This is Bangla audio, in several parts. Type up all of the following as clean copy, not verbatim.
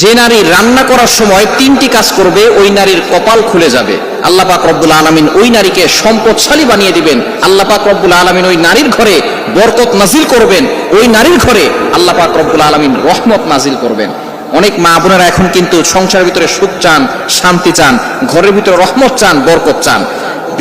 যে নারী রান্না করার সময় তিনটি কাজ করবে ওই নারীর কপাল খুলে যাবে। আল্লাহ পাক রব্বুল আলামিন ওই নারীকে সম্পদশালী বানিয়ে দিবেন। আল্লাহ পাক রব্বুল আলামিন ওই নারীর ঘরে বরকত নাজিল করবেন। ওই নারীর ঘরে আল্লাহ পাক রব্বুল আলামিন রহমত নাজিল করবেন। অনেক মা বোনেরা এখন কিন্তু সংসারের ভিতরে সুখ চান, শান্তি চান, ঘরের ভিতরে রহমত চান, বরকত চান।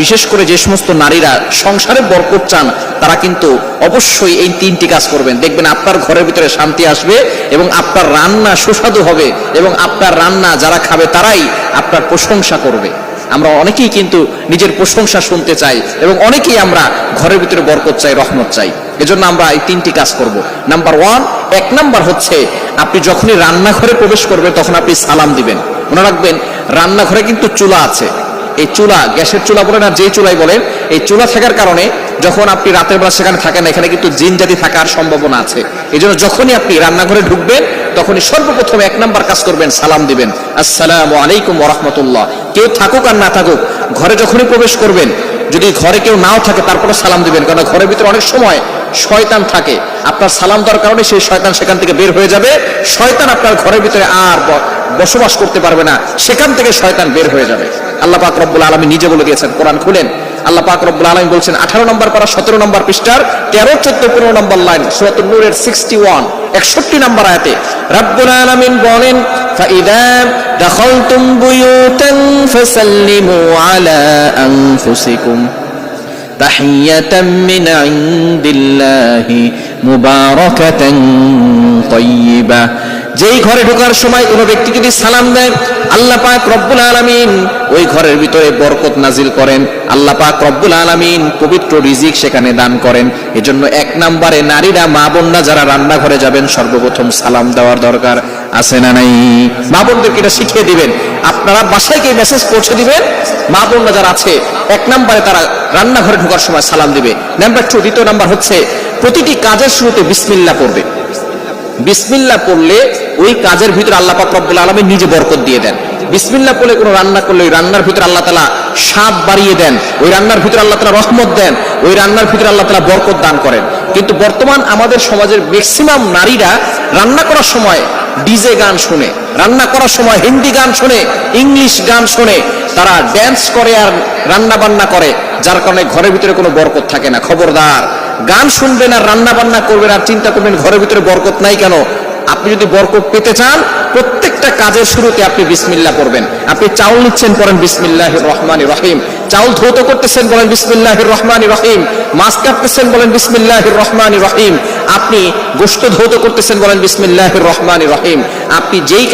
বিশেষ করে যে সমস্ত নারীরা সংসারে বরকত চান তারা কিন্তু অবশ্যই এই তিনটি কাজ করবেন। দেখবেন আপনার ঘরের ভিতরে শান্তি আসবে এবং আপনার রান্না সুস্বাদু হবে এবং আপনার রান্না যারা খাবে তারাই আপনার প্রশংসা করবে। আমরা অনেকেই কিন্তু নিজের প্রশংসা শুনতে চাই এবং অনেকেই আমরা ঘরের ভিতরে বরকত চাই, রহমত চাই। এজন্য আমরা এই তিনটি কাজ করব। নাম্বার 1, 1 নাম্বার হচ্ছে আপনি যখনই রান্নাঘরে প্রবেশ করবেন তখন আপনি সালাম দিবেন। মনে রাখবেন রান্নাঘরে কিন্তু চুলা আছে। এই চুলা, গ্যাসের চুলা বলেন আর যেই চুলাই বলেন, এই চুলা থাকার কারণে যখন আপনি রাতের বেলা সেখানে থাকেন এখানে কিন্তু জিন জাতি থাকার সম্ভাবনা আছে। এই জন্য যখনই আপনি রান্নাঘরে ঢুকবেন তখনই সর্বপ্রথম 1 নাম্বার কাজ করবেন, সালাম দিবেন, আসসালামু আলাইকুম ওয়া রাহমাতুল্লাহ। কেউ থাকুক আর না থাকুক, ঘরে যখনই প্রবেশ করবেন, যদি ঘরে কেউ নাও থাকে তারপরে সালাম দিবেন, কারণ ঘরের ভিতরে অনেক সময় শয়তান থাকে। আপনার সালাম দেওয়ার কারণে সেই শয়তান সেখান থেকে বের হয়ে যাবে। শয়তান আপনার ঘরের ভিতরে আর বসবাস করতে পারবে না, সেখান থেকে শয়তান বের হয়ে যাবে। আল্লাহ পাক রব্বুল আলামিন নিজে বলে দিয়েছেন, কোরআন খুলেন, আল্লাহ পাক রব্বুল আলামিন বলছেন 18 নম্বর পারা 17 নম্বর পৃষ্ঠার 13, 14, 15 নম্বর লাইন, সূরাতুন নূরের 61, 61 নম্বর আয়াতে রব্বুল আলামিন বলেন, ফাইদা দাখালতুম বুয়ুতান ফাসাল্লিমু আলা আনফুসিকুম তাহিয়াতাম মিন ইনদিল্লাহি মুবারাকাতান তাইয়্যিবা। যেই ঘরে ঢোকার সময় কোনো ব্যক্তি যদি সালাম দেয়, আল্লাহ পাক রব্বুল আলামিন ওই ঘরের ভিতরে বরকত নাজিল করেন। আল্লাহ পাক রব্বুল আলামিন পবিত্র রিজিক সেখানে দান করেন। এজন্য 1 নম্বরে নারীরা, মা বোনরা যারা রান্নাঘরে যাবেন সর্বপ্রথম সালাম দেওয়ার দরকার আছে না নাই? মা বোনদেরকে এটা শিখিয়ে দিবেন। আপনারা বাসায় গিয়ে মেসেজ পৌঁছে দিবেন, মা বোনরা যারা আছে 1 নম্বরে তারা রান্নাঘরে ঢোকার সময় সালাম দিবে। নাম্বার 2, দ্বিতীয় নাম্বার হচ্ছে প্রতিটি কাজের শুরুতে বিসমিল্লাহ পড়বে। বিসমিল্লাহ পড়লে ওই কাজের ভিতরে আল্লাহ পাক রব্বুল আলামিন নিজে বরকত দিয়ে দেন। বিসমিল্লাহ পড়লে কোনো রান্না করলে ওই রান্নার ভিতরে আল্লাহ তাআলা স্বাদ বাড়িয়ে দেন, ওই রান্নার ভিতরে আল্লাহ তাআলা রহমত দেন, ওই রান্নার ভিতরে আল্লাহ তাআলা বরকত দান করেন। কিন্তু বর্তমান আমাদের সমাজের ম্যাক্সিমাম নারীরা রান্না করার সময় ডিজে গান শুনে, রান্না করার সময় হিন্দি গান শুনে, ইংলিশ গান শুনে, তারা ড্যান্স করে আর রান্না বান্না করে, যার কারণে ঘরের ভিতরে কোনো বরকত থাকে না। খবরদার, গান শুনবেন আর রান্না বান্না করবেন আর চিন্তা করবেন ঘরের ভিতরে বরকত নাই কেন। আপনি যদি বরকত পেতে চান প্রত্যেকটা কাজের শুরুতে আপনি বিসমিল্লাহ পড়বেন। আপনি চাউল নিচ্ছেন, পড়েন বিসমিল্লাহির রহমানির রহিম। চাউল ধৌত করতেছেন, বলেন বিসমিল্লাহির রহমানির রহিম। মাছ কাটতেছেন, বলেন বিসমিল্লাহির রহমানির রহিম। আপনি গোশত ধৌত করতেছেন, বলেন বিসমিল্লাহির রহমানির রহিম। আপনি যেই